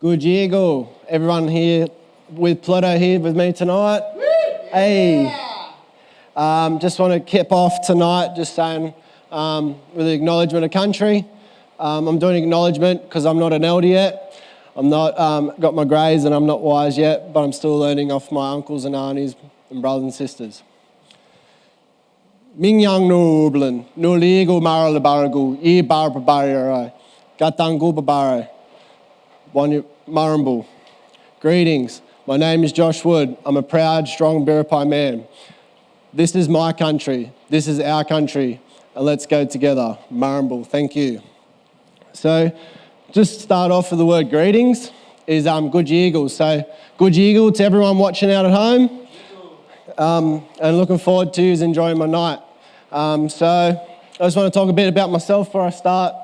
Good year, go. Everyone here with Pluto here with me tonight. Woo! Hey. Just want to kip off tonight just saying with the acknowledgement of country. I'm doing acknowledgement because I'm not an elder yet. I'm not got my grades and I'm not wise yet, but I'm still learning off my uncles and aunties and brothers and sisters. Mingyang noblen, no ligo maralabargo, e barbabara, gatangu babara. Marumbu. Greetings, my name is Josh Wood. I'm a proud, strong Biripi man. This is my country, this is our country, and let's go together. Marumbu, thank you. So, just start off with the word greetings is good yeagle. So, good yeagle to everyone watching out at home, and looking forward to enjoying my night. So, I just want to talk a bit about myself before I start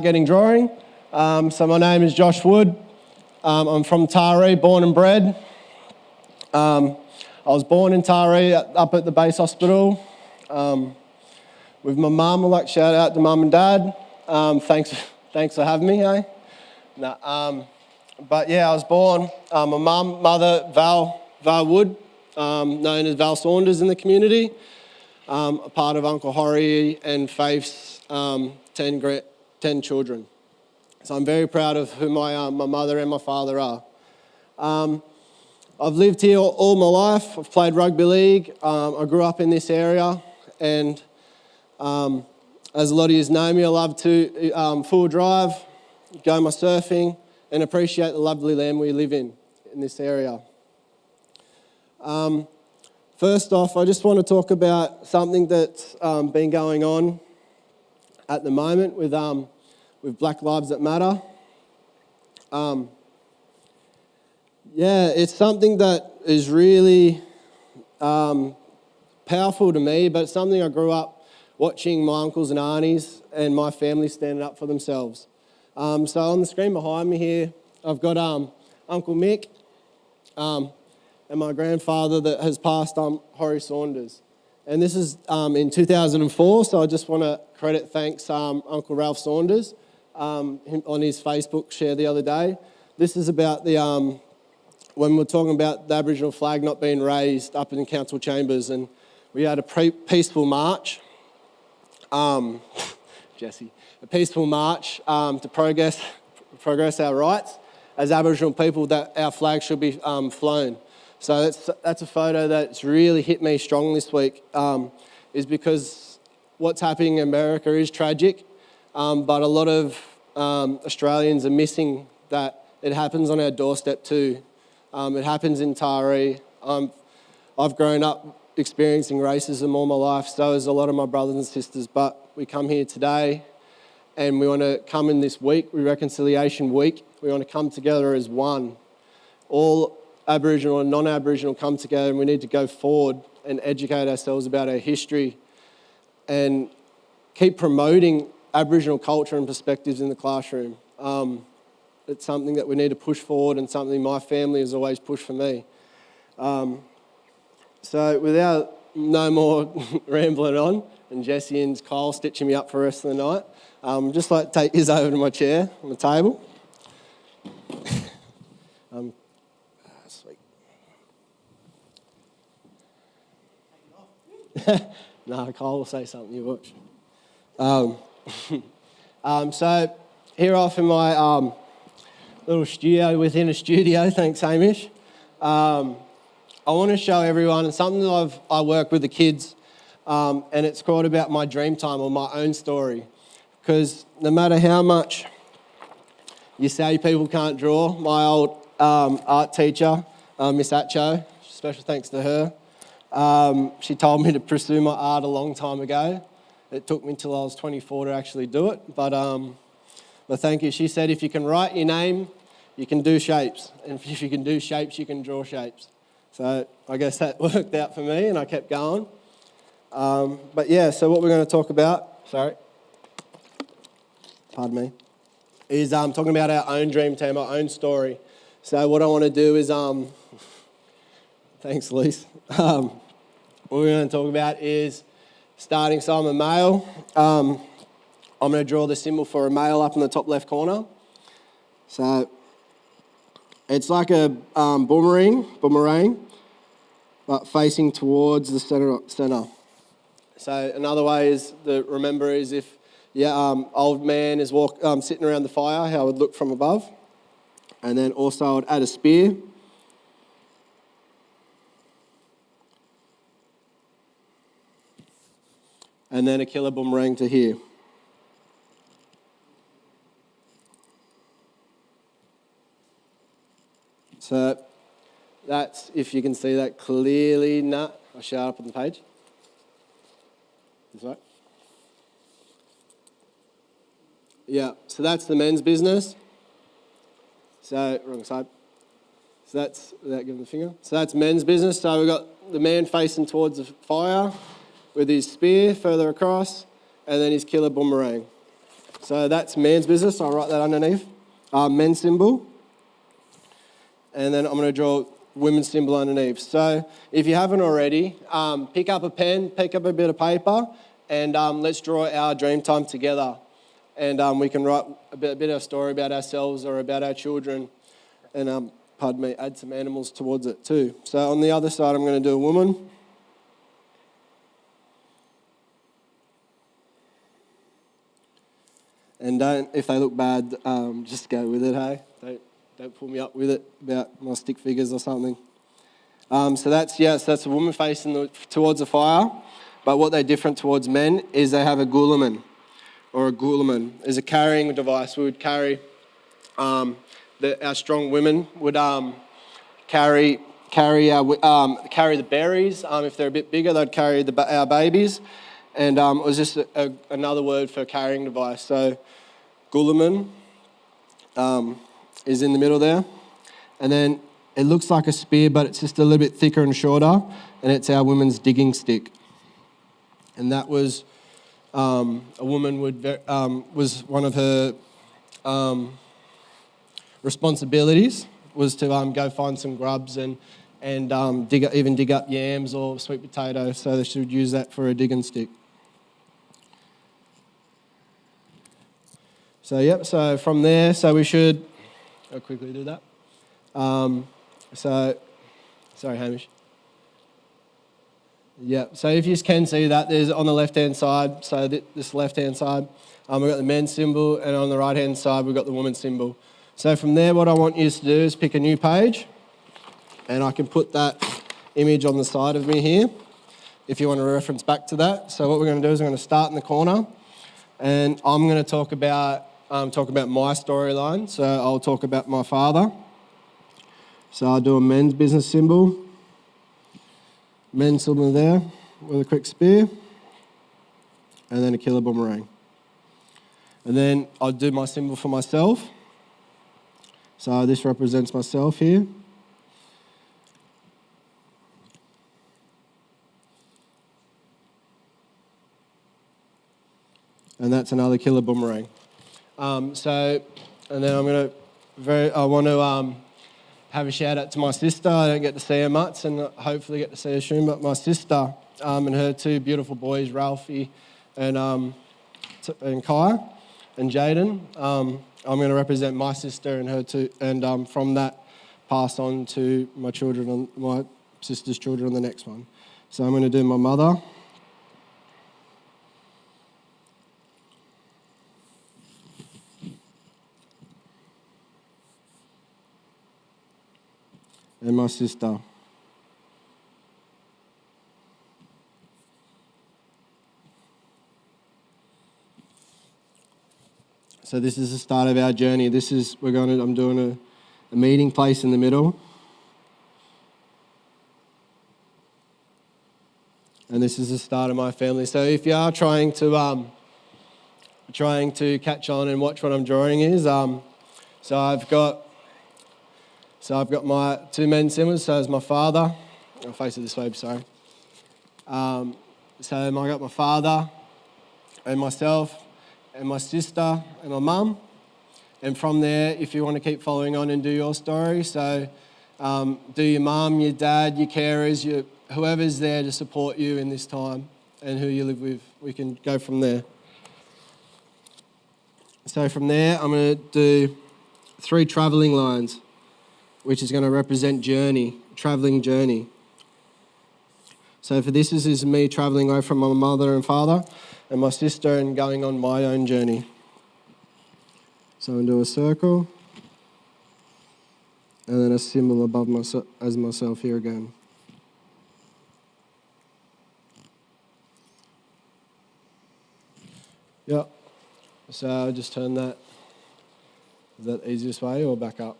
getting drawing. So my name is Josh Wood. I'm from Taree, born and bred. I was born in Taree up at the base hospital with my mum. I'd like to shout out to mum and dad. Thanks for having me, hey? But yeah, I was born. My mother, Val Wood, known as Val Saunders in the community, a part of Uncle Horry and Faith's 10 children. So I'm very proud of who my mother and my father are. I've lived here all my life. I've played rugby league. I grew up in this area, and as a lot of you know me, I love to full drive, go my surfing, and appreciate the lovely land we live in this area. First off, I just want to talk about something that's been going on at the moment with Black Lives That Matter. It's something that is really powerful to me, but it's something I grew up watching my uncles and aunties and my family standing up for themselves. So on the screen behind me here, I've got Uncle Mick and my grandfather that has passed, Horry Saunders. And this is in 2004, so I just want to thanks Uncle Ralph Saunders. On his Facebook share the other day. This is about when we're talking about the Aboriginal flag not being raised up in council chambers, and we had a peaceful march, Jesse, a peaceful march to progress our rights as Aboriginal people, that our flag should be flown. So that's a photo that's really hit me strong this week, is because what's happening in America is tragic. But a lot of Australians are missing that it happens on our doorstep too. It happens in Taree. I've grown up experiencing racism all my life, so has a lot of my brothers and sisters, but we come here today and we want to come in this week, Reconciliation Week. We want to come together as one. All Aboriginal and non-Aboriginal come together, and we need to go forward and educate ourselves about our history and keep promoting Aboriginal culture and perspectives in the classroom. It's something that we need to push forward, and something my family has always pushed for me. So without no more rambling on, and Jesse and Kyle stitching me up for the rest of the night, just like to take his over to my chair on the table. Sweet. No, Kyle will say something, you watch. So here off in my little studio within a studio, thanks Hamish, I want to show everyone, and something that I work with the kids, and it's called about my dream time, or my own story, because no matter how much you say people can't draw, my old art teacher, Miss Atcho, special thanks to her, she told me to pursue my art a long time ago. It took me until I was 24 to actually do it, but thank you. She said if you can write your name, you can do shapes, and if you can do shapes, you can draw shapes. So I guess that worked out for me, and I kept going. But yeah, so what we're going to talk about, pardon me, is talking about our own dream team, our own story. So what I want to do is, thanks Lise, what we're going to talk about is starting, so I'm a male. I'm going to draw the symbol for a male up in the top left corner. So it's like a boomerang, but facing towards the center. So another way is remember is if old man is sitting around the fire, how it would look from above. And then also I'd add a spear. And then a killer boomerang to here. So that's, if you can see that clearly, I'll show it up on the page. This way. Yeah, so that's the men's business. So, wrong side. So that's, without giving the finger. So that's men's business. So we've got the man facing towards the fire with his spear further across, and then his killer boomerang. So that's man's business. I'll write that underneath. Men's symbol. And then I'm going to draw women's symbol underneath. So if you haven't already, pick up a pen, pick up a bit of paper, and let's draw our dream time together. And we can write a bit of a story about ourselves or about our children, and add some animals towards it too. So on the other side, I'm going to do a woman. And if they look bad, just go with it, hey? Don't pull me up with it about my stick figures or something. So that's a woman facing towards the fire. But what they're different towards men is they have a guilliman, or a guilliman is a carrying device. We would carry, our strong women would carry the berries. If they're a bit bigger, they'd carry our babies. And it was just another word for carrying device. So guilliman is in the middle there. And then it looks like a spear, but it's just a little bit thicker and shorter. And it's our women's digging stick. And that was a woman was one of her responsibilities was to go find some grubs and dig up yams or sweet potatoes. So they should use that for a digging stick. So from there, we should, I'll quickly do that. Sorry, Hamish. Yeah, so if you can see that, there's on the left-hand side, so this left-hand side, we've got the men's symbol, and on the right-hand side, we've got the woman's symbol. So from there, what I want you to do is pick a new page, and I can put that image on the side of me here, if you want to reference back to that. So what we're going to do is we're going to start in the corner, and I'm going to talk about my storyline. So I'll talk about my father. So I'll do a men's business symbol. Men's symbol there with a quick spear. And then a killer boomerang. And then I'll do my symbol for myself. So this represents myself here. And that's another killer boomerang. And then I want to have a shout out to my sister. I don't get to see her much, and hopefully get to see her soon. But my sister and her two beautiful boys, Ralphie and Kai and Jaden. I'm going to represent my sister and her two, and from that pass on to my children, my sister's children on the next one. So I'm going to do my mother. And my sister. So this is the start of our journey. I'm doing a meeting place in the middle. And this is the start of my family. So if you are trying to catch on and watch what I'm drawing so I've got my two men symbols. So there's my father. I'll face it this way, sorry. So I got my father and myself and my sister and my mum. And from there, if you want to keep following on and do your story, so do your mum, your dad, your carers, whoever's there to support you in this time and who you live with. We can go from there. So from there, I'm going to do 3 travelling lines, which is going to represent journey, travelling journey. So for this is me travelling away from my mother and father and my sister and going on my own journey. So I'm going to do a circle and then a symbol above myself here again. Yep. So I'll just turn that. Is that the easiest way or back up?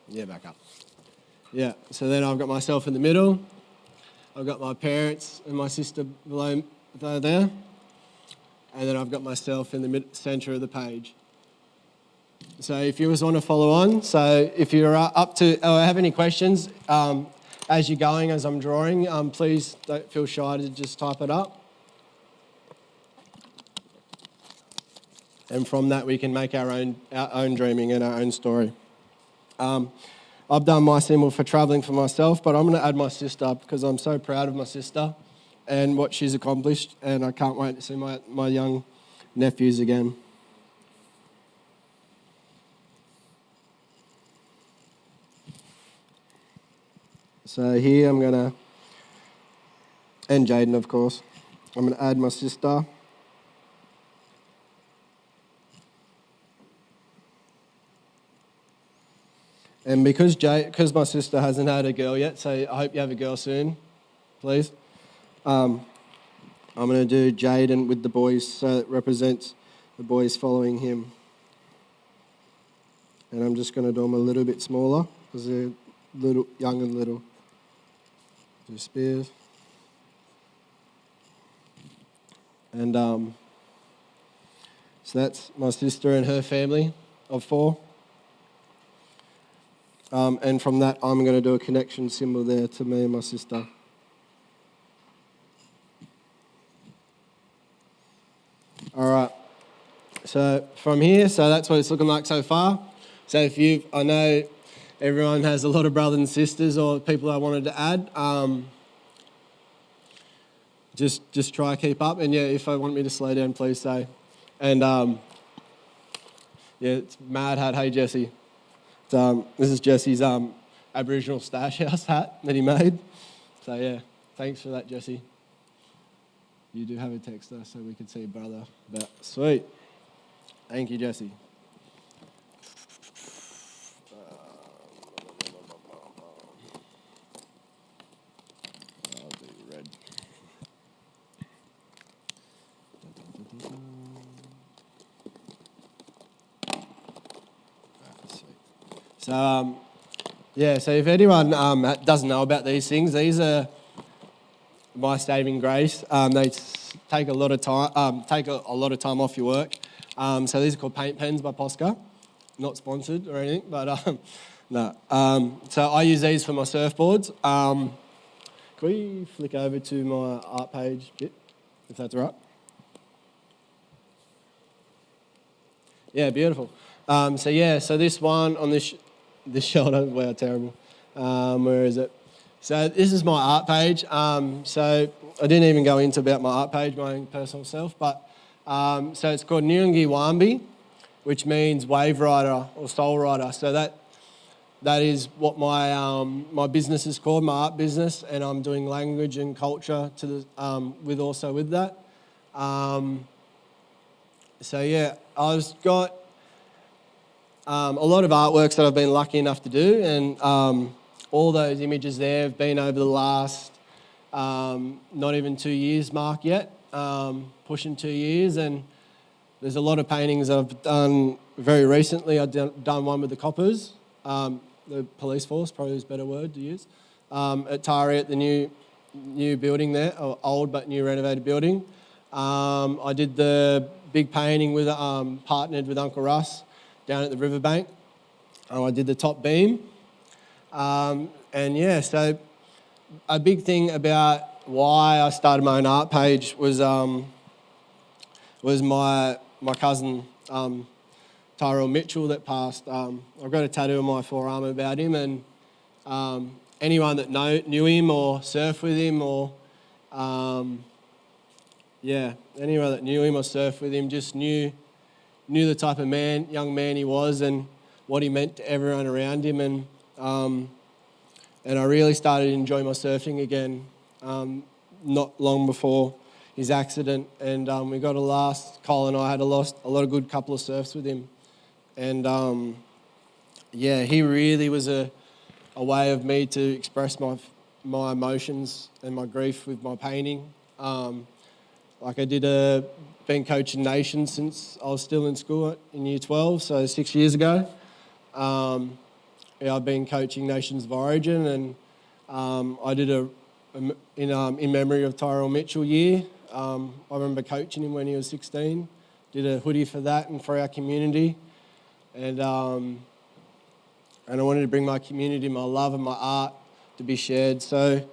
Yeah, back up. Yeah, so then I've got myself in the middle. I've got my parents and my sister below there. And then I've got myself in the centre of the page. So if you just want to follow on, so if you're up to, or have any questions as you're going, as I'm drawing, please don't feel shy to just type it up. And from that, we can make our own dreaming and our own story. I've done my symbol for travelling for myself, but I'm going to add my sister because I'm so proud of my sister and what she's accomplished, and I can't wait to see my young nephews again. So here I'm going to, and Jaden of course, I'm going to add my sister. And because my sister hasn't had a girl yet, so I hope you have a girl soon, please. I'm going to do Jaden with the boys, so it represents the boys following him. And I'm just going to do them a little bit smaller because they're young and little. Do spears. And so that's my sister and her family of 4. And from that, I'm going to do a connection symbol there to me and my sister. All right. So from here, so that's what it's looking like so far. So I know everyone has a lot of brothers and sisters or people I wanted to add. Just try to keep up. And yeah, if I want me to slow down, please say. And yeah, it's Mad Hat. Hey, Jesse. This is Jesse's Aboriginal stash house hat that he made. So yeah, thanks for that, Jesse. You do have a text though, so we could see brother. But sweet. Thank you, Jesse. I'll do red. So, yeah, so if anyone doesn't know about these things, these are my saving grace. They take a lot of time, a lot of time off your work. So these are called paint pens by Posca. Not sponsored or anything, but no. So I use these for my surfboards. Can we flick over to my art page bit, if that's all right? Yeah, beautiful. So this one on this shoulder, wow, terrible. Where is it? So this is my art page. So I didn't even go into about my art page, my own personal self, but so it's called Nyungi Wambi, which means wave rider or soul rider. So that is what my business is called, my art business, and I'm doing language and culture with that. So yeah, I've got a lot of artworks that I've been lucky enough to do, and all those images there have been over the last not even 2 years mark yet, pushing 2 years, and there's a lot of paintings that I've done very recently. I've done one with the coppers, the police force, probably is a better word to use, at Tari at the new building there, or old but new renovated building. I did the big painting with partnered with Uncle Russ down at the riverbank. I did the top beam. And yeah, so a big thing about why I started my own art page was my cousin Tyrell Mitchell that passed. I've got a tattoo on my forearm about him, and anyone that knew him or surfed with him an anyone that knew him or surfed with him just knew the type of young man he was, and what he meant to everyone around him, and I really started to enjoy my surfing again not long before his accident, and we got Kyle and I had a lot of good couple of surfs with him, and he really was a way of me to express my emotions and my grief with my painting. Like I been coaching nations since I was still in school in Year 12, so 6 years ago. I've been coaching Nations of Origin, and I did in memory of Tyrell Mitchell year. I remember coaching him when he was 16. Did a hoodie for that and for our community, and I wanted to bring my community, my love and my art to be shared. So,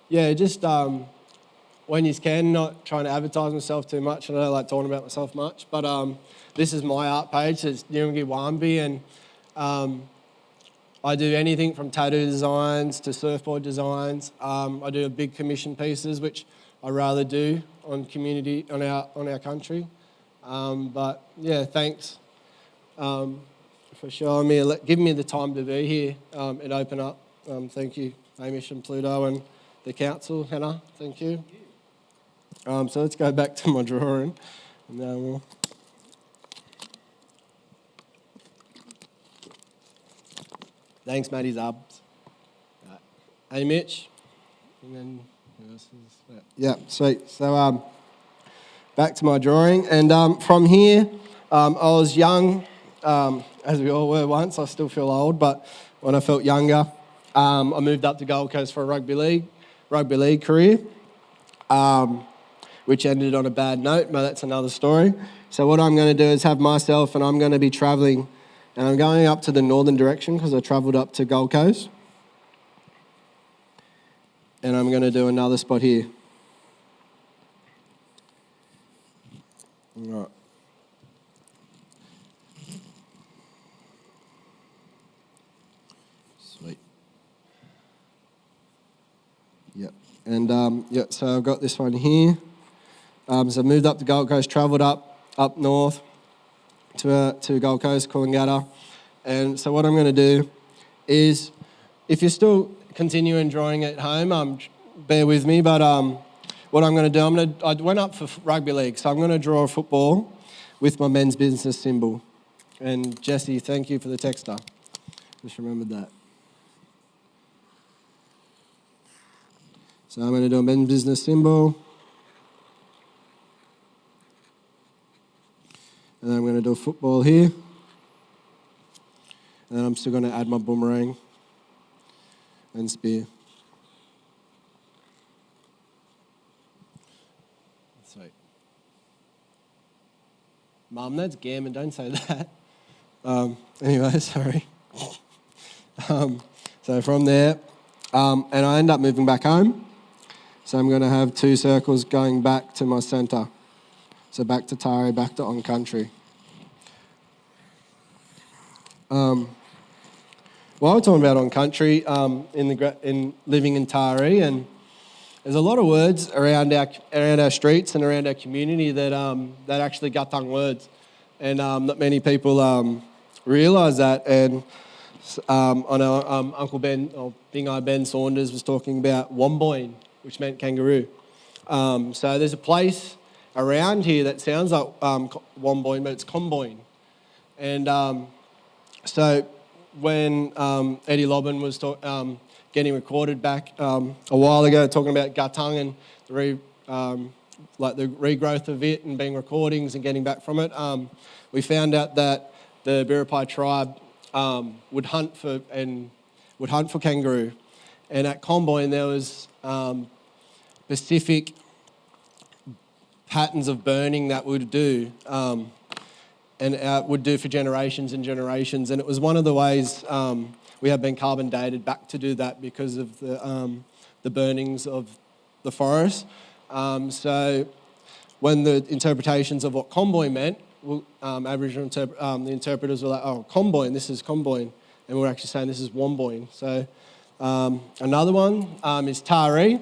yeah, just when you can, not trying to advertise myself too much. I don't like talking about myself much, but this is my art page. So it's Nyungi Wambi, and I do anything from tattoo designs to surfboard designs. I do big commission pieces, which I rather do on community on our country. But yeah, thanks for showing me, giving me the time to be here and open up. Thank you, Hamish and Pluto and the council, Hannah. Thank you. So let's go back to my drawing. And then we'll... Thanks, Matty Zubs. Right. Hey, Mitch. And then who else is that? Yeah, sweet. So back to my drawing. And from here, I was young, as we all were once. I still feel old, but when I felt younger, I moved up to Gold Coast for a rugby league career, which ended on a bad note, but that's another story. So what I'm going to do is have myself, and I'm going to be travelling, and I'm going up to the northern direction because I travelled up to Gold Coast. And I'm going to do another spot here. All right. Sweet. Yep. And so I've got this one here. So I moved up to Gold Coast, travelled up north to Gold Coast, Coolangatta. And so what I'm going to do is, if you're still continuing drawing at home, bear with me, but what I'm going to do, I went up for rugby league, so I'm going to draw a football with my men's business symbol. And Jesse, thank you for the texter. Just remembered that. So I'm going to do a men's business symbol. And then I'm going to do a football here. And then I'm still going to add my boomerang and spear. Sweet. Mum, that's gammon, don't say that. Anyway, sorry. So from there, and I end up moving back home. So I'm going to have 2 circles going back to my centre. So back to Tari, back to On Country. While we're talking about On Country, in living in Tari, and there's a lot of words around our streets and around our community that actually Gatung words, and not many people realise that. And I know Uncle Ben, or Bing Eye Ben Saunders, was talking about Womboyne, which meant kangaroo. So there's a place around here that sounds like Womboyne, but it's Comboyne. And so when Eddie Lobbin was getting recorded back a while ago, talking about Gatung and the regrowth of it and being recordings and getting back from it, we found out that the Biripi tribe would hunt for kangaroo, and at Comboyne there was specific patterns of burning that would do. And would do for generations and generations. And it was one of the ways we have been carbon dated back to do that because of the burnings of the forest. So when the interpretations of what Comboyne meant, Aboriginal the interpreters were like, oh, Comboyne, this is Comboyne. And we're actually saying this is Womboyne. So another one is Tari.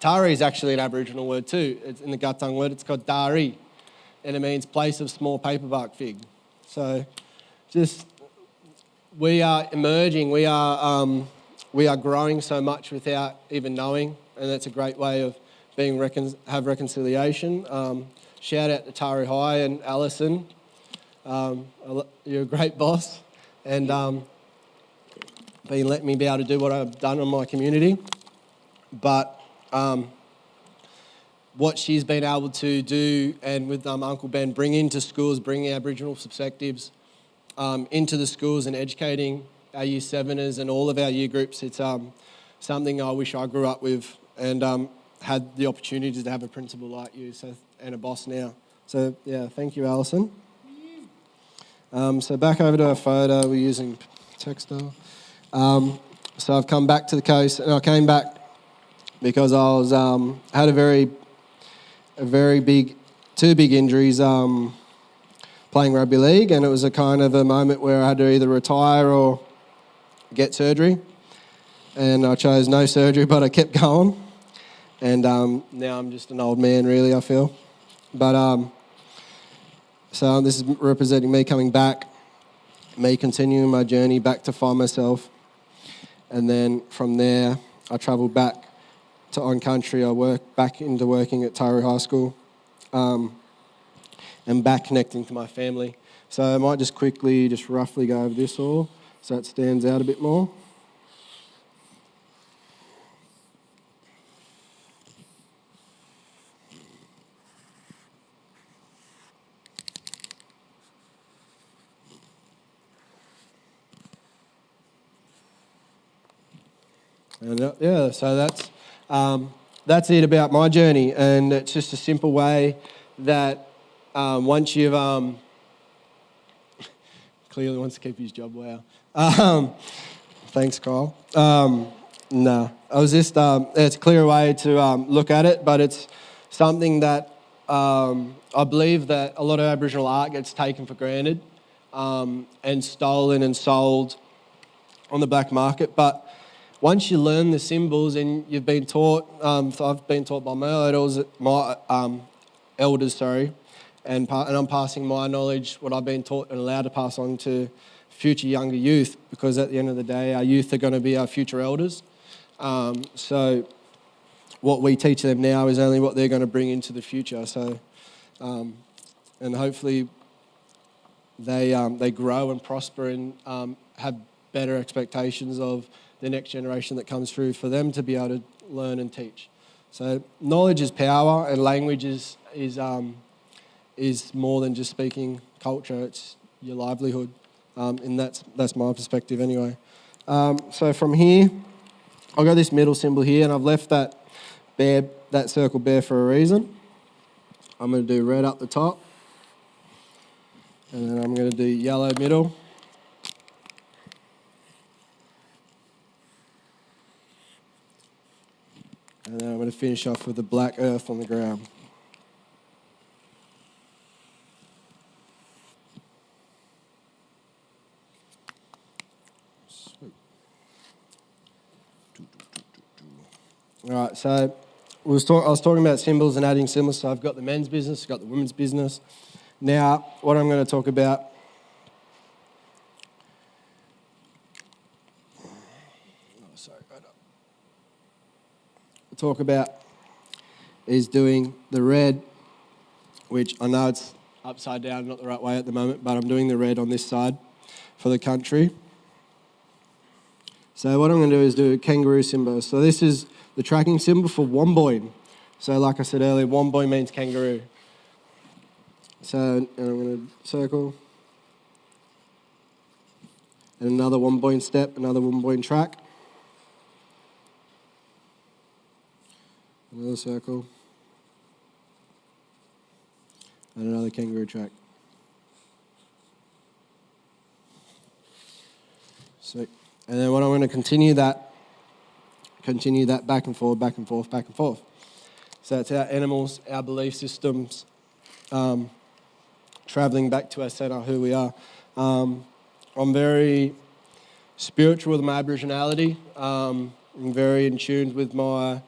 Tari is actually an Aboriginal word too. It's in the Gatung word, it's called Dari. And it means place of small paperbark fig. So just we are emerging. We are growing so much without even knowing, and that's a great way of being have reconciliation. Shout out to Taru High and Alison. You're a great boss, and been letting me be able to do what I've done in my community. But what she's been able to do, and with Uncle Ben, bring into schools, bringing Aboriginal perspectives into the schools and educating our Year 7ers and all of our year groups, it's something I wish I grew up with and had the opportunity to have a principal like you and a boss now. So, yeah, thank you, Alison. So back over to our photo, we're using textile. So I've come back to the coast, and I came back because I was had two big injuries playing rugby league, and it was a kind of a moment where I had to either retire or get surgery, and I chose no surgery, but I kept going, and now I'm just an old man, really, I feel. But so this is representing me coming back, me continuing my journey back to find myself. And then from there, I travelled back to On Country. I worked back into working at Taru High School and back connecting to my family. So I might just quickly, just roughly go over this all so it stands out a bit more. And yeah, so that's it about my journey, and it's just a simple way that once you've clearly wants to keep his job. Wow. Thanks, Kyle. No, I was just it's a clear way to look at it, but it's something that I believe that a lot of Aboriginal art gets taken for granted and stolen and sold on the black market, but once you learn the symbols and you've been taught, I've been taught by my elders, and I'm passing my knowledge, what I've been taught and allowed to pass on to future younger youth, because at the end of the day, our youth are going to be our future elders. So what we teach them now is only what they're going to bring into the future. So, and hopefully they grow and prosper and have better expectations of the next generation that comes through for them to be able to learn and teach. So knowledge is power, and language is more than just speaking culture. It's your livelihood, and that's my perspective anyway. So from here, I've got this middle symbol here, and I've left that circle bare for a reason. I'm going to do red up the top, and then I'm going to do yellow middle. And then I'm going to finish off with the black earth on the ground. Sweet. All right, so I was talking about symbols and adding symbols. So I've got the men's business, I've got the women's business. Now, what I'm going to talk about is doing the red, which I know it's upside down, not the right way at the moment, but I'm doing the red on this side for the country. So what I'm going to do is do a kangaroo symbol. So this is the tracking symbol for Womboin. So like I said earlier, Womboin means kangaroo. So and I'm going to circle. And another Womboin step, another Womboin track. Another circle. And another kangaroo track. Sweet. And then what I'm going to continue that back and forth, back and forth, back and forth. So it's our animals, our belief systems, travelling back to our centre, who we are. I'm very spiritual with my Aboriginality. I'm very in tune with my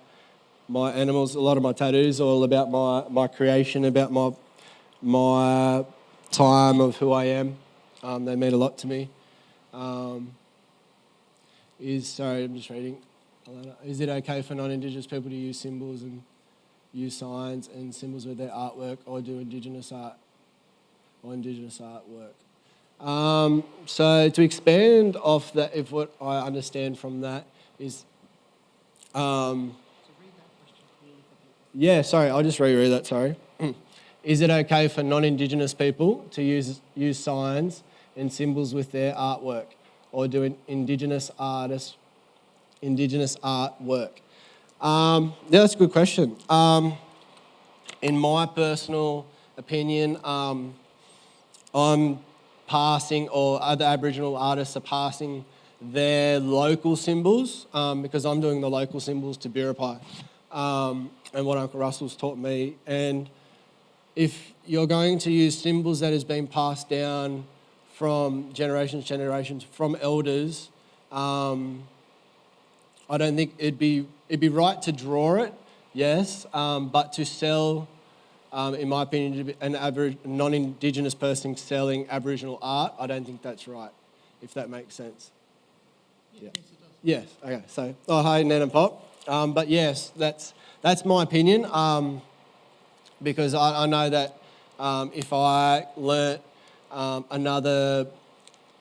animals. A lot of my tattoos are all about my creation, about my time of who I am. They mean a lot to me. Sorry, I'm just reading. Is it okay for non-Indigenous people to use symbols and use signs and symbols with their artwork, or do Indigenous art or Indigenous artwork? So to expand off that, if what I understand from that is, yeah, sorry, I'll just reread that, sorry. Is it okay for non-Indigenous people to use signs and symbols with their artwork, or do Indigenous artists Indigenous artwork? Yeah, that's a good question. In my personal opinion, I'm passing, or other Aboriginal artists are passing their local symbols, because I'm doing the local symbols to Biripi, and what Uncle Russell's taught me. And if you're going to use symbols that has been passed down from generations to generations from elders, I don't think it'd be right to draw it, yes, but to sell, in my opinion, an non-Indigenous person selling Aboriginal art, I don't think that's right, if that makes sense. Yeah. Yes. Okay. So, hi, Nan and Pop. But yes, that's my opinion. Because I know that if I learnt another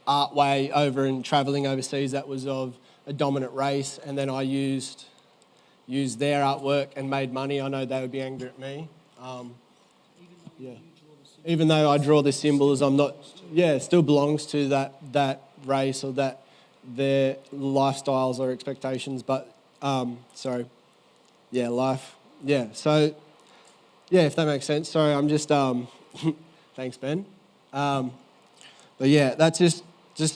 art way over and travelling overseas that was of a dominant race, and then I used their artwork and made money, I know they would be angry at me. Yeah. Even though I draw the symbols, I'm not. Yeah, it still belongs to that race or that their lifestyles or expectations. But sorry. Yeah, life. Yeah. So. Yeah, if that makes sense. Sorry, I'm just, thanks, Ben. But yeah, that's just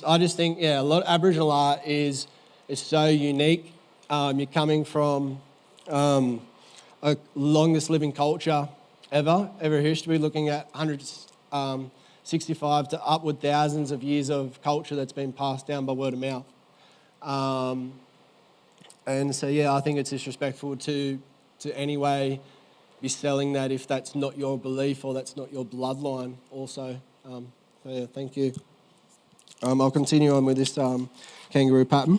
I just think, yeah, a lot of Aboriginal art is so unique. You're coming from a longest living culture ever history, looking at 165 to upward thousands of years of culture that's been passed down by word of mouth. And so, yeah, I think it's disrespectful to anyway be selling that if that's not your belief or that's not your bloodline also. So yeah, thank you. I'll continue on with this kangaroo pattern.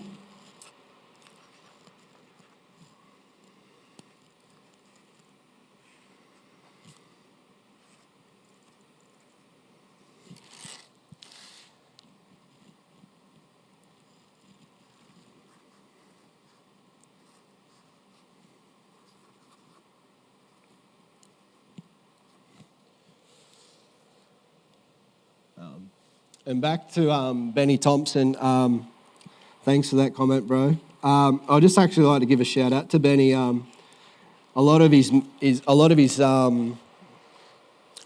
And back to Benny Thompson. Thanks for that comment, bro. I'd just actually like to give a shout out to Benny. A lot of his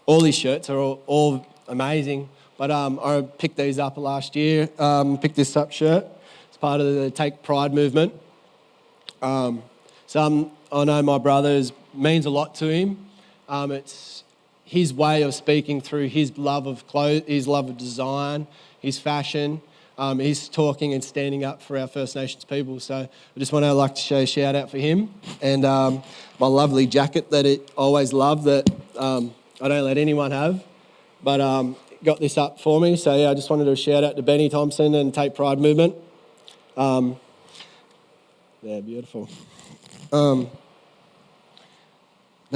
all his shirts are all amazing. But I picked these up last year. Picked this up shirt. It's part of the Take Pride movement. I know my brother's means a lot to him. It's his way of speaking through his love of clothes, his love of design, his fashion. He's talking and standing up for our First Nations people. So I just want to like to show a shout out for him, and my lovely jacket that I always love that I don't let anyone have, but got this up for me. So yeah, I just wanted to shout out to Benny Thompson and Take Pride movement. Yeah, beautiful. But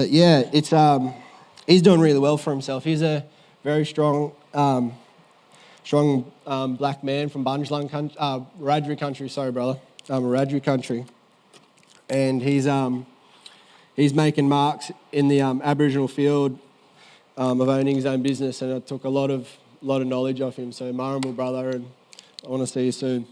yeah, it's he's doing really well for himself. He's a very strong black man from Bunjlang country, Wiradjuri country. Sorry, brother, Wiradjuri country, and he's making marks in the Aboriginal field of owning his own business, and I took a lot of knowledge off him. So, Marrimal, brother, and I want to see you soon.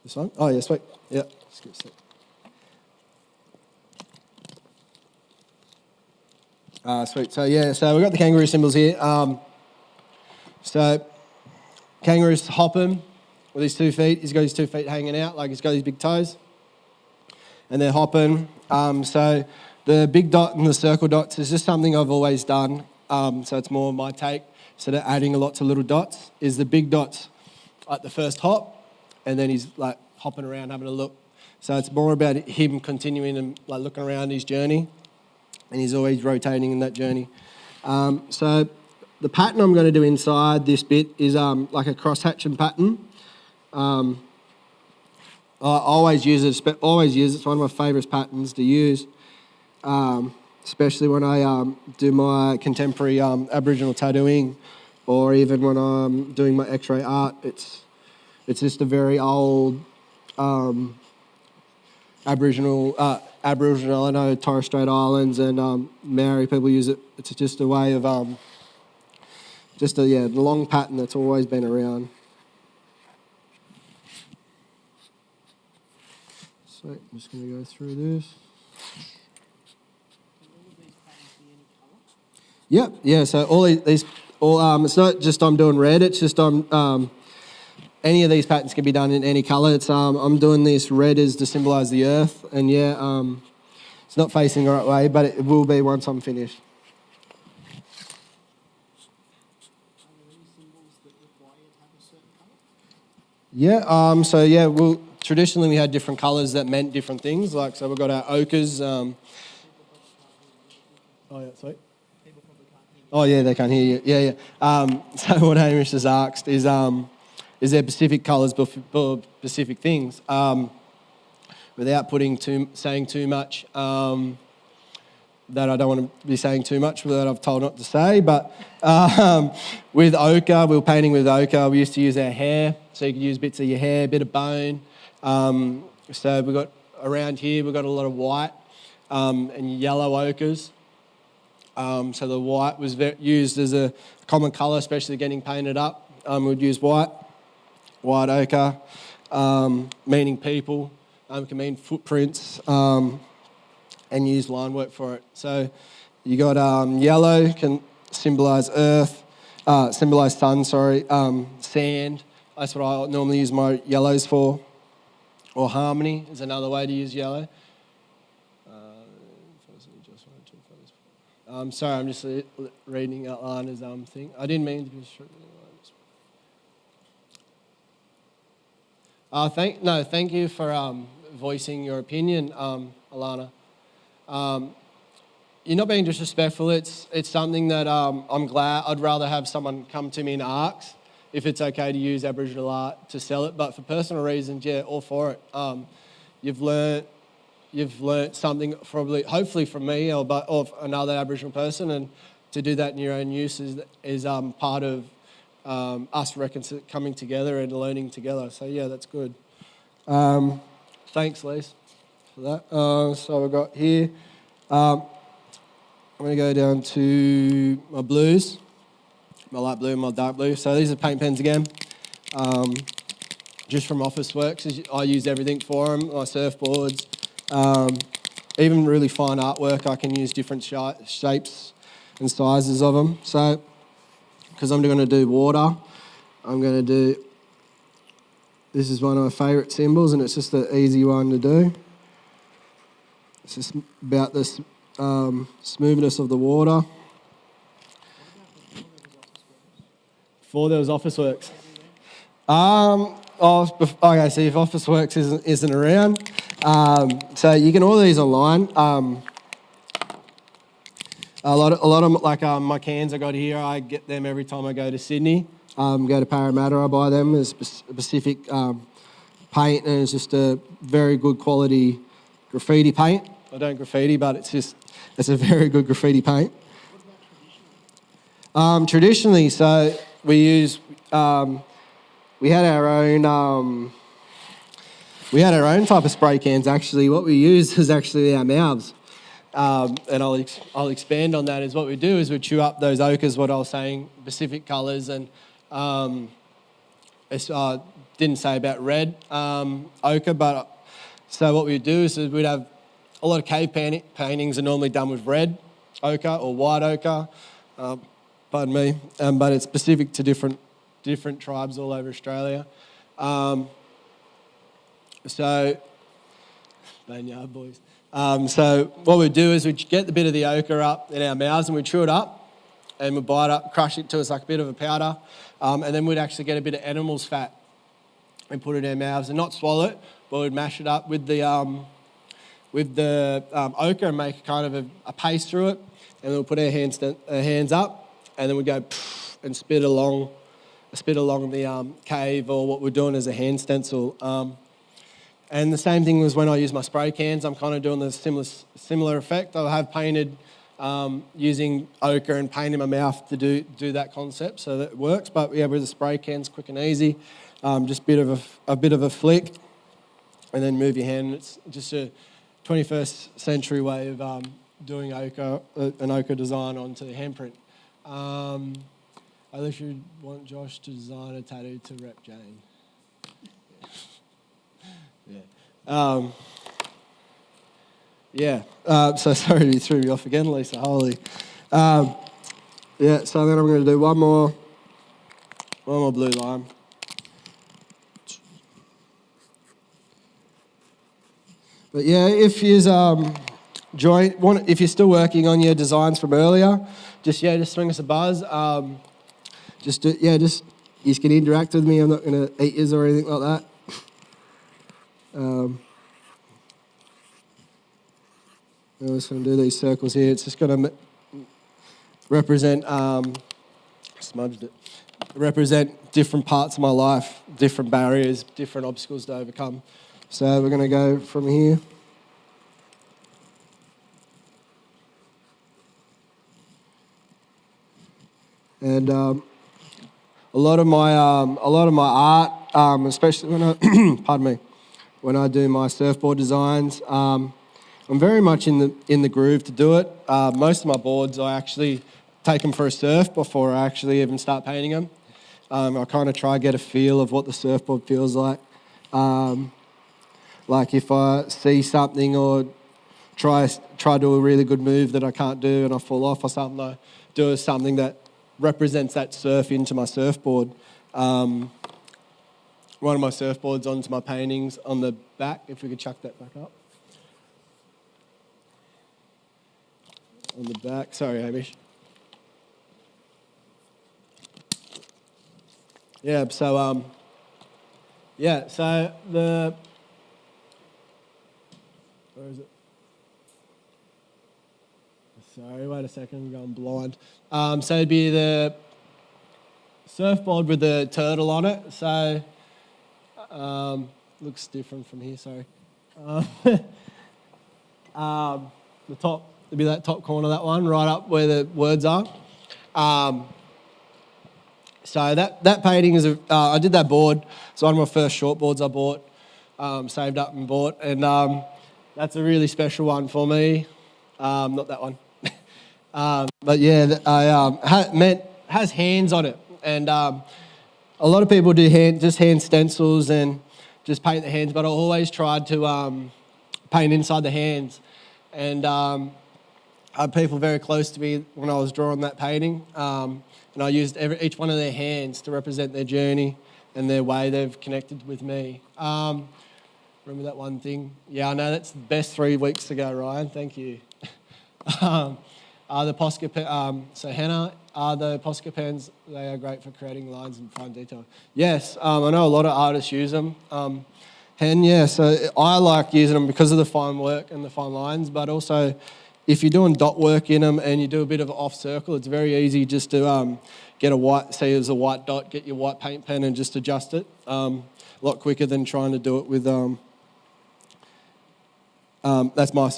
This one? Oh, yeah, sweet. Yeah. Just give it a sec. Sweet. So, yeah, so we've got the kangaroo symbols here. So, kangaroo's hopping with his 2 feet. He's got his 2 feet hanging out, like he's got his big toes. And they're hopping. So, the big dot and the circle dots is just something I've always done. So, it's more my take. Instead of adding a lot to little dots, is the big dots at the first hop. And then he's like hopping around having a look. So it's more about him continuing and like looking around his journey, and he's always rotating in that journey. So the pattern I'm going to do inside this bit is like a cross-hatching pattern. I always use it. Always use it. It's one of my favourite patterns to use, especially when I do my contemporary Aboriginal tattooing, or even when I'm doing my X-ray art. It's just a very old Aboriginal. I know Torres Strait Islands and Maori people use it. It's just a way of the long pattern that's always been around. So I'm just going to go through this. Yep, yeah. So all these, it's not just I'm doing red. It's just any of these patterns can be done in any colour. It's I'm doing this red is to symbolise the earth, and it's not facing the right way, but it will be once I'm finished. Yeah. Well, traditionally we had different colours that meant different things. Like, so we've got our ochres. Oh yeah, sweet. Oh yeah, they can't hear you. Yeah. So what Hamish has asked is there specific colours for specific things? Without saying too much, that I don't want to be saying too much that I've told not to say, but with ochre, we were painting with ochre. We used to use our hair, so you could use bits of your hair, a bit of bone. So we've got, around here, we've got a lot of white and yellow ochres. So the white was used as a common colour, especially getting painted up. We'd use white ochre, meaning people, can mean footprints, and use line work for it. So you got yellow can symbolise earth, symbolise sun, sand. That's what I normally use my yellows for. Or harmony is another way to use yellow. Sorry, I'm just reading out Lana's thing. I didn't mean to be... Thank you for voicing your opinion, Alana. You're not being disrespectful. It's something that I'm glad. I'd rather have someone come to me and ask if it's okay to use Aboriginal art to sell it. But for personal reasons, yeah, all for it. You've learnt something, probably, hopefully from me or another Aboriginal person, and to do that in your own use is part of us coming together and learning together. So yeah, that's good. Thanks, Lise, for that. So we've got here. I'm going to go down to my blues, my light blue and my dark blue. So these are paint pens again, just from Officeworks. I use everything for them, my surfboards, even really fine artwork. I can use different shapes and sizes of them. So, because I'm going to do water, I'm going to do, this is one of my favourite symbols, and it's just an easy one to do. It's just about this smoothness of the water. Before there was Officeworks. Okay, so if Officeworks isn't around, so you can order these online. A lot of like my cans I got here, I get them every time I go to Sydney. Go to Parramatta, I buy them. There's specific paint, and it's just a very good quality graffiti paint. I don't graffiti, but it's a very good graffiti paint. Traditionally, so we use we had our own type of spray cans. Actually, what we used is actually our mouths. And I'll expand on that. Is what we do is we chew up those ochres, what I was saying, specific colours, and didn't say about red ochre, but so what we do is we'd have a lot of cave paintings are normally done with red ochre or white ochre, pardon me, but it's specific to different tribes all over Australia. So, Banyard boys. So what we do is we get the bit of the ochre up in our mouths and we chew it up and we bite it up, crush it till it's like a bit of a powder, and then we'd actually get a bit of animal's fat and put it in our mouths and not swallow it, but we'd mash it up with the ochre and make kind of a paste through it, and then we'll put our hands up, and then we go and spit along the cave, or what we're doing as a hand stencil. And the same thing was when I use my spray cans. I'm kind of doing the similar effect. I have painted using ochre and paint in my mouth to do that concept, so that it works. But yeah, with the spray cans, quick and easy. Just a bit of a flick, and then move your hand. It's just a 21st century way of doing an ochre design onto the handprint. I literally want Josh to design a tattoo to rep Jane. So sorry you threw me off again, Lisa. Holy. So then I'm going to do one more blue line. But yeah, if you're still working on your designs from earlier, just swing us a buzz. You can interact with me. I'm not going to eat yous or anything like that. I'm just going to do these circles here. It's just going to represent, smudged it, represent different parts of my life, different barriers, different obstacles to overcome. So we're going to go from here. And a lot of my art, especially when I do my surfboard designs, I'm very much in the groove to do it. Most of my boards, I actually take them for a surf before I actually even start painting them. I kind of try to get a feel of what the surfboard feels like. Like if I see something or try to do a really good move that I can't do and I fall off or something, I do something that represents that surf into my surfboard. One of my surfboards onto my paintings on the back, if we could chuck that back up. On the back, sorry Hamish. So where is it? Sorry, wait a second, I'm going blind. So it'd be the surfboard with the turtle on it. So, looks different from here, sorry. The top, it'd be that top corner, that one, right up where the words are. So that painting is, I did that board. It's one of my first short boards I bought, saved up and bought. And that's a really special one for me. Not that one. But yeah, has hands on it, and a lot of people do hand stencils and just paint the hands. But I always tried to paint inside the hands, and I had people very close to me when I was drawing that painting, and I used each one of their hands to represent their journey and their way they've connected with me. Remember that one thing? Yeah, I know that's the best 3 weeks ago, Ryan. Thank you. The Posca so henna, the Posca pens, they are great for creating lines and fine detail. Yes, I know a lot of artists use them. So I like using them because of the fine work and the fine lines, but also if you're doing dot work in them and you do a bit of an off circle, it's very easy just to get a white, say there's a white dot, get your white paint pen and just adjust it. A lot quicker than trying to do it with... that's my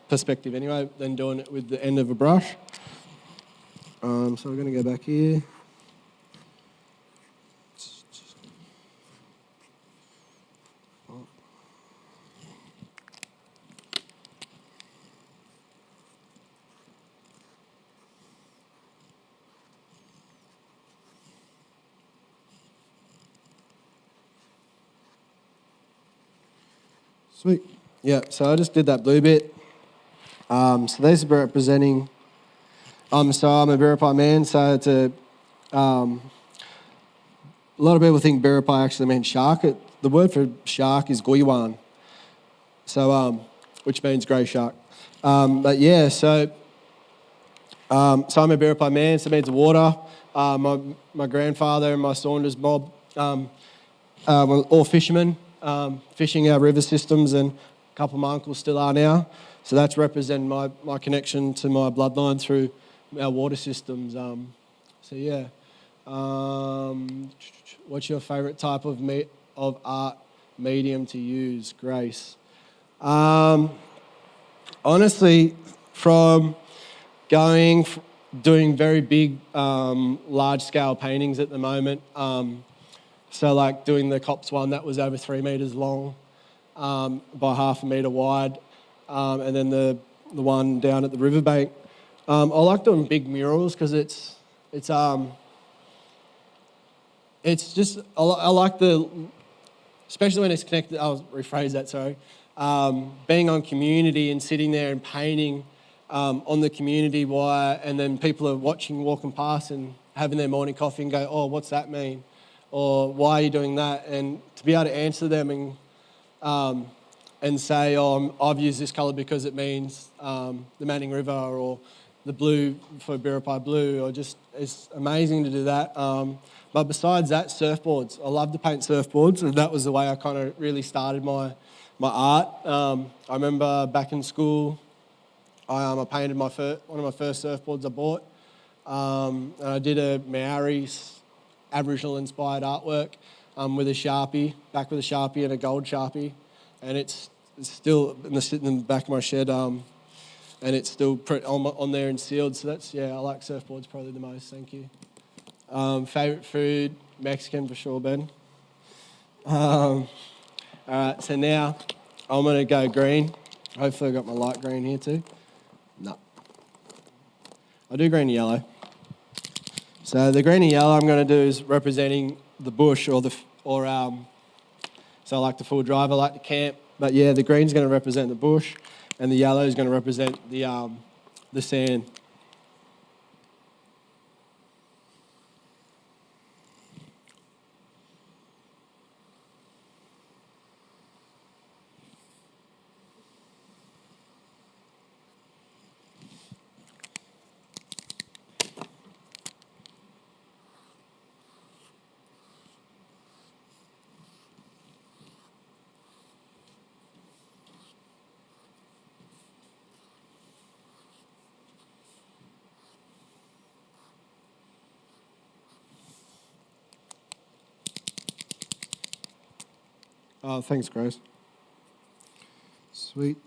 perspective anyway, than doing it with the end of a brush. So we're going to go back here. Sweet. Yeah, so I just did that blue bit. So these are representing, so I'm a Biripi man, so it's a lot of people think Biripi actually means shark. The word for shark is Goyuan, so which means grey shark. But yeah, so I'm a Biripi man, so it means water. My grandfather and my Saunders mob were all fishermen. fishing our river systems, and a couple of my uncles still are now. So that's representing my connection to my bloodline through our water systems. So yeah. What's your favourite type of art medium to use? Grace. Honestly, from doing very big, large-scale paintings at the moment. So like doing the Cops one that was over 3 metres long, by half a metre wide, and then the one down at the riverbank. I like doing big murals because it's just I like especially when it's connected. I'll rephrase that. Sorry, being on community and sitting there and painting on the community wire, and then people are walking past and having their morning coffee and go, "Oh, what's that mean?" Or "Why are you doing that?" And to be able to answer them and say, "Oh, I've used this colour because it means the Manning River," or the blue for Biripi Blue, or just it's amazing to do that. But besides that, surfboards. I love to paint surfboards, and that was the way I kind of really started my art. I remember back in school, I painted one of my first surfboards I bought, and I did a Maori Aboriginal-inspired artwork with a Sharpie, with a Sharpie and a gold Sharpie, and it's still sitting in the back of my shed, and it's still on there and sealed. So I like surfboards probably the most. Thank you. Favourite food, Mexican for sure, Ben. All right, so now I'm going to go green. Hopefully I've got my light green here too. No. I'll do green and yellow. So the green and yellow I'm going to do is representing the bush so I like the full drive, I like the camp. But yeah, the green's going to represent the bush and the yellow is going to represent the sand. Oh, thanks, Grace. Sweet.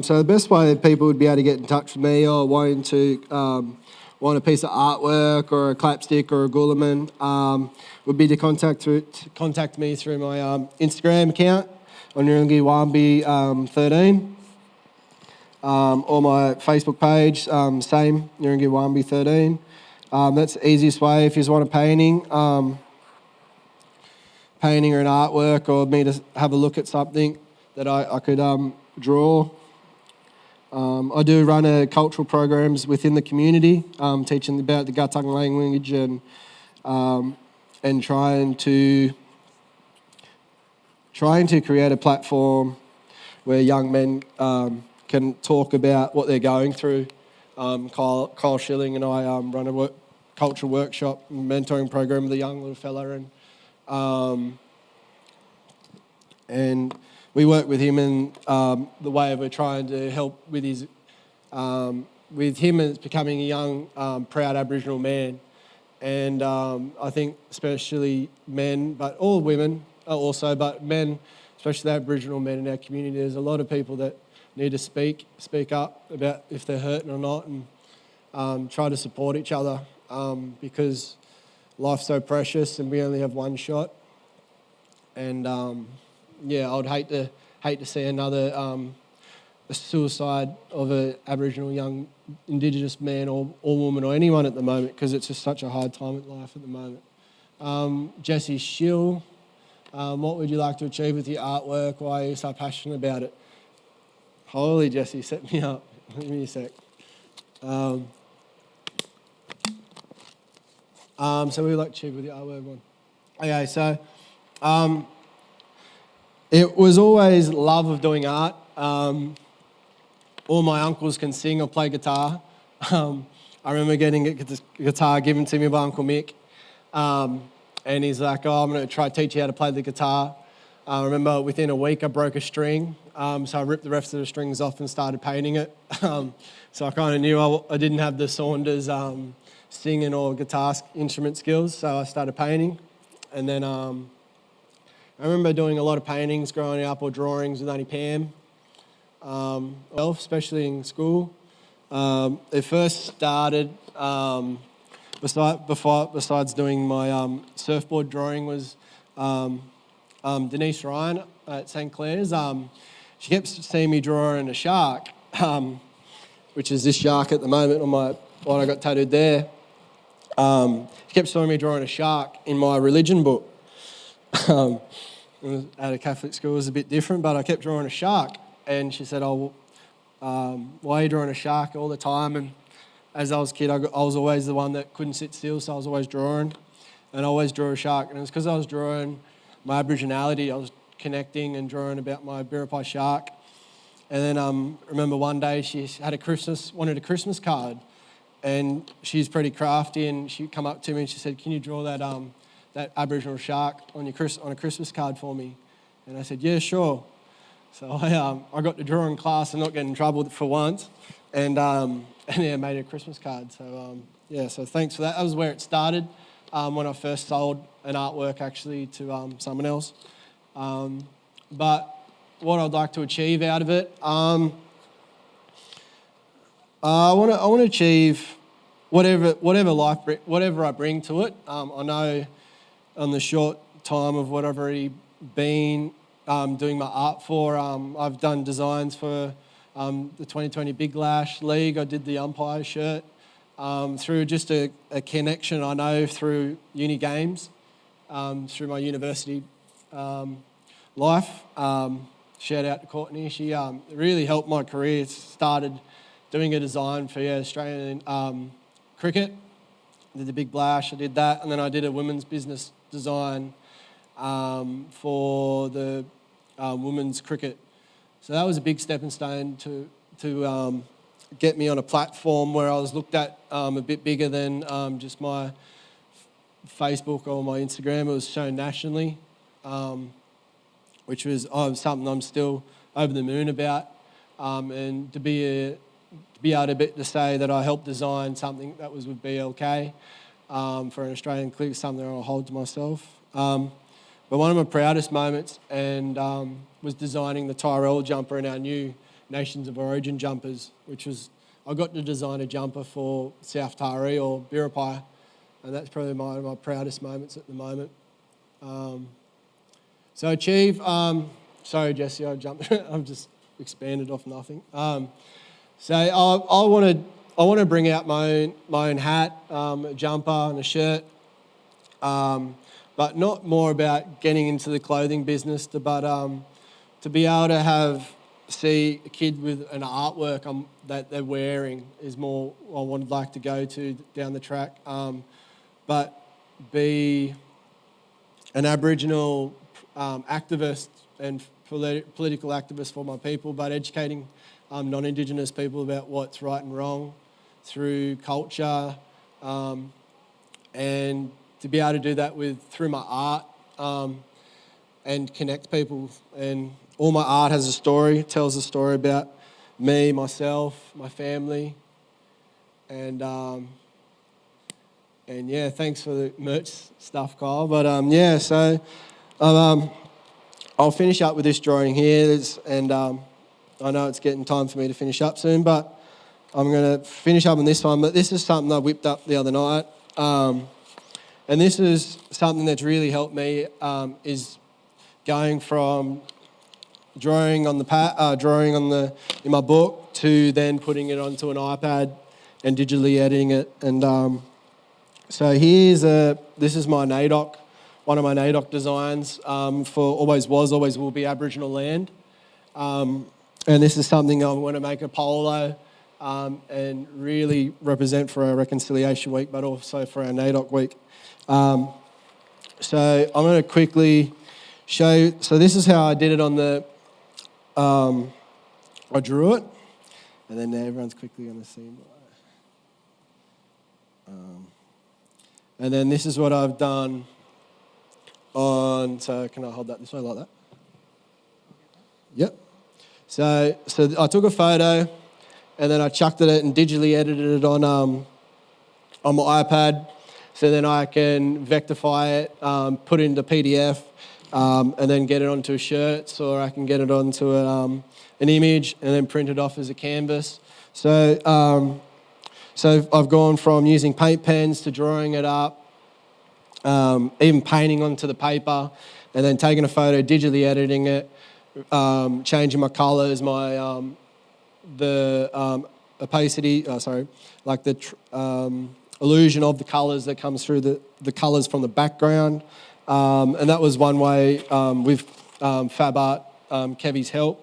So the best way that people would be able to get in touch with me or want a piece of artwork or a clapstick or a Gulaman would be to contact me through my Instagram account on Yurungi Wambi 13 or my Facebook page, same, Yurungi Wambi 13. That's the easiest way if you just want a painting or an artwork, or me to have a look at something that I could draw. I do run cultural programs within the community, teaching about the Gatung language and trying to create a platform where young men can talk about what they're going through. Kyle Schilling and I run a cultural workshop and mentoring program with a young little fella, and we work with him in the way of we're trying to help with him as becoming a young, proud Aboriginal man. And I think especially men, but all women also, but men, especially the Aboriginal men in our community, there's a lot of people that need to speak up about if they're hurting or not, and try to support each other because life's so precious and we only have one shot. And I'd hate to see another a suicide of an Aboriginal young Indigenous man or woman or anyone at the moment, because it's just such a hard time in life at the moment. Jesse Schill, what would you like to achieve with your artwork? Why are you so passionate about it? Holy Jesse, set me up. Give me a sec. So what would you like to achieve with your artwork one? Okay, so It was always love of doing art. All my uncles can sing or play guitar. I remember getting a guitar given to me by Uncle Mick. And he's like, I'm going to try to teach you how to play the guitar. I remember within a week I broke a string, so I ripped the rest of the strings off and started painting it. So I kind of knew I didn't have the Saunders singing or guitar instrument skills, so I started painting. And then I remember doing a lot of paintings growing up, or drawings with Auntie Pam, especially in school. It first started, besides doing my surfboard drawing, was Denise Ryan at St. Clair's. She kept seeing me drawing a shark, which is this shark at the moment on what I got tattooed there. She kept showing me drawing a shark in my religion book. At a Catholic school it was a bit different, but I kept drawing a shark. And she said, why are you drawing a shark all the time? And as I was a kid, I was always the one that couldn't sit still, so I was always drawing. And I always drew a shark. And it was because I was drawing my Aboriginality. I was connecting and drawing about my Biripi shark. And then I remember one day she wanted a Christmas card. And she's pretty crafty, and she come up to me and she said, can you draw that Aboriginal shark on a Christmas card for me? And I said, yeah, sure. So I got to drawing class and not getting in trouble for once, and made a Christmas card. So so thanks for that. That was where it started, when I first sold an artwork actually to someone else. But what I'd like to achieve out of it, I want to achieve whatever I bring to it. I know on the short time of what I've already been doing my art for, I've done designs for the 2020 Big Lash League. I did the umpire shirt through just a connection I know through uni games, through my university life. Shout out to Courtney. She really helped my career. Started doing a design for Australian cricket. I did the Big Blash, I did that, and then I did a women's business design for the women's cricket. So that was a big stepping stone to get me on a platform where I was looked at a bit bigger than just my Facebook or my Instagram. It was shown nationally, which was something I'm still over the moon about. And to be able to say that I helped design something that was with BLK for an Australian clique, something I'll hold to myself. But one of my proudest moments was designing the Tyrell jumper and our new Nations of Origin jumpers, which was, I got to design a jumper for South Taree or Biripi, and that's probably my proudest moments at the moment. So achieve, sorry Jesse, I've just expanded off nothing. So I want to bring out my own hat, a jumper and a shirt, but not more about getting into the clothing business, but to be able to see a kid with an artwork that they're wearing is more I would like to go to down the track. But be an Aboriginal activist and political activist for my people, but educating non-Indigenous people about what's right and wrong through culture, and to be able to do that through my art and connect people. And all my art has a story, tells a story about me, myself, my family, and yeah, thanks for the merch stuff, Kyle. But so I'll finish up with this drawing here, and I know it's getting time for me to finish up soon, but I'm going to finish up on this one. But this is something I whipped up the other night, and this is something that's really helped me. Is going from drawing in my book to then putting it onto an iPad and digitally editing it. And so this is my NAIDOC, one of my NAIDOC designs for Always Will Be Aboriginal Land. And this is something I want to make a polo and really represent for our Reconciliation Week, but also for our NAIDOC Week. So I'm going to quickly So this is how I did it on the, I drew it, and then everyone's quickly going to see. And then this is what I've done on, so can I hold that this way like that? Yep. So I took a photo, and then I chucked it and digitally edited it on my iPad, so then I can vectify it, put it into PDF, and then get it onto shirts, or I can get it onto an image and then print it off as a canvas. So I've gone from using paint pens to drawing it up, even painting onto the paper, and then taking a photo, digitally editing it, changing my colours, the opacity, like the illusion of the colours that comes through the colours from the background. And that was one way with Fab Art, Kevy's help.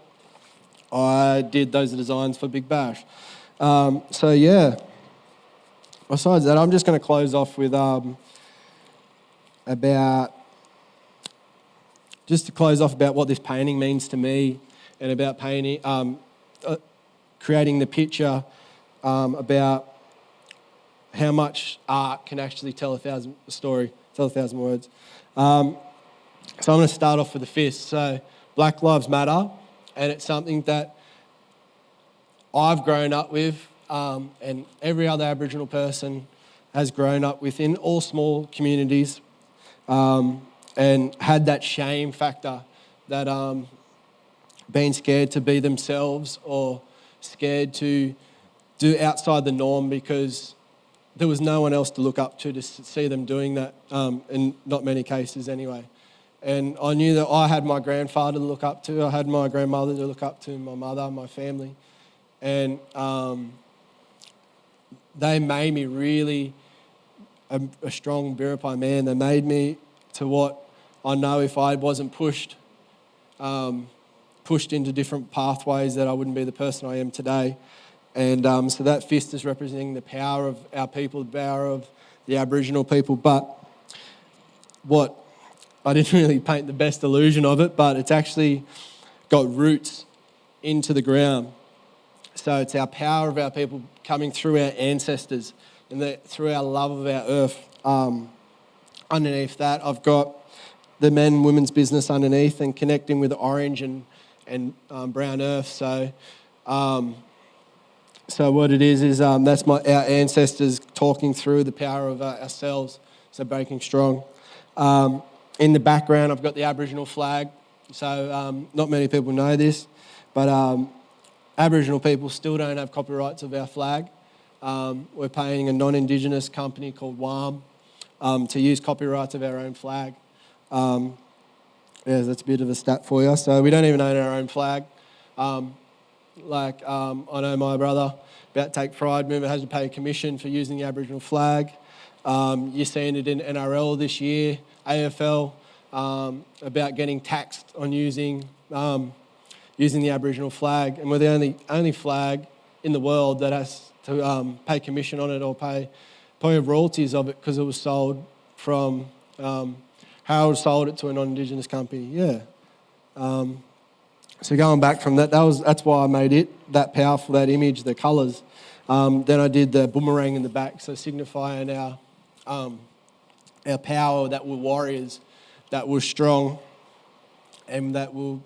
I did those designs for Big Bash. Besides that, I'm just going to close off with about what this painting means to me, and about painting, creating the picture, about how much art can actually tell a thousand words. So I'm going to start off with the fist. So Black Lives Matter, and it's something that I've grown up with, and every other Aboriginal person has grown up within all small communities, and had that shame factor, that being scared to be themselves or scared to do outside the norm because there was no one else to look up to see them doing that, in not many cases anyway. And I knew that I had my grandfather to look up to, I had my grandmother to look up to, my mother, my family, and they made me really a strong Biripi man. They made me to what I know if I wasn't pushed into different pathways, that I wouldn't be the person I am today. And so that fist is representing the power of our people, the power of the Aboriginal people. But I didn't really paint the best illusion of it, but it's actually got roots into the ground. So it's our power of our people coming through our ancestors and through our love of our earth. Underneath that, I've got the men and women's business underneath, and connecting with orange and brown earth. So what it is that's our ancestors talking through the power of ourselves, so breaking strong. In the background, I've got the Aboriginal flag. So not many people know this, but Aboriginal people still don't have copyrights of our flag. We're paying a non-Indigenous company called WAM to use copyrights of our own flag. That's a bit of a stat for you. So we don't even own our own flag. I know my brother about Take Pride movement has to pay a commission for using the Aboriginal flag. You're seeing it in NRL this year, AFL, about getting taxed on using the Aboriginal flag, and we're the only flag in the world that has to pay commission on it or pay royalties of it, because it was sold from Harold sold it to a non-Indigenous company. Yeah. So going back from that's why I made it that powerful, that image, the colours. Then I did the boomerang in the back, so signifying our power, that we're warriors, that we're strong, and that will.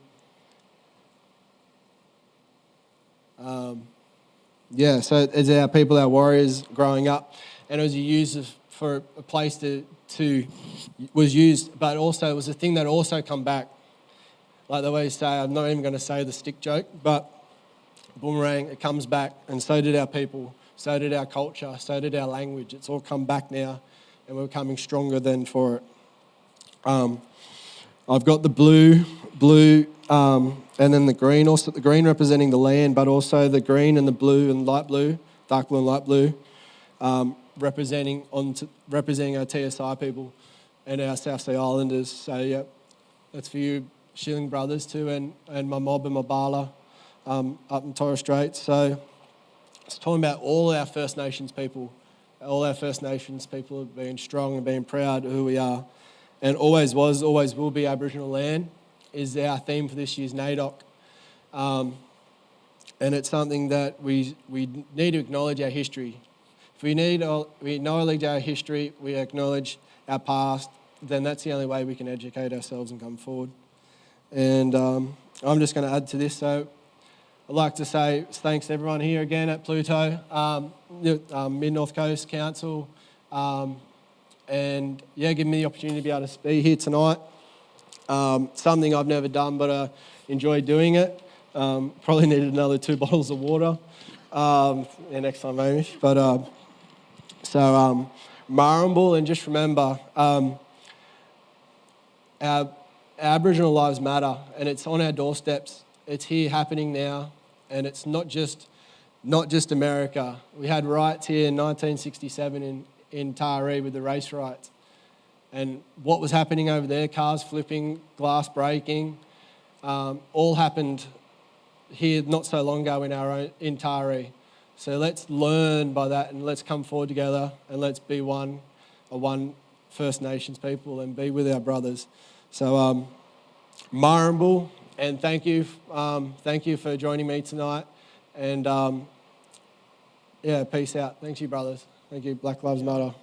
So as our people, our warriors growing up, and it was used for a place was used, but also it was a thing that also come back. Like the way you say, I'm not even going to say the stick joke, but boomerang, it comes back, and so did our people, so did our culture, so did our language. It's all come back now, and we're becoming stronger than for it. I've got the blue, and then the green, also the green representing the land, but also the green and the blue and light blue, dark blue and light blue, representing our TSI people and our South Sea Islanders. So yeah, that's for you Shilling brothers too, and my mob and my bala up in Torres Strait. So it's talking about all our First Nations people, being strong and being proud of who we are. and always was, always will be Aboriginal land, is our theme for this year's NAIDOC. And it's something that we need to acknowledge our history. If we acknowledge our history, we acknowledge our past, then that's the only way we can educate ourselves and come forward. And I'm just going to add to this. So I'd like to say thanks to everyone here again at Pluto, Mid-North Coast Council, and yeah, give me the opportunity to be able to be here tonight. Something I've never done, but I enjoy doing it. Probably needed another 2 bottles of water next time maybe. But Marambul, and just remember, our Aboriginal lives matter, and it's on our doorsteps. It's here happening now, and it's not just America. We had riots here in 1967 in Taree with the race riots, and what was happening over there, cars flipping, glass breaking, all happened here not so long ago in Taree. So let's learn by that, and let's come forward together, and let's be one First Nations people and be with our brothers. So Marambul, and thank you for joining me tonight, and yeah, peace out. Thank you, brothers. Thank you. Black Lives Matter.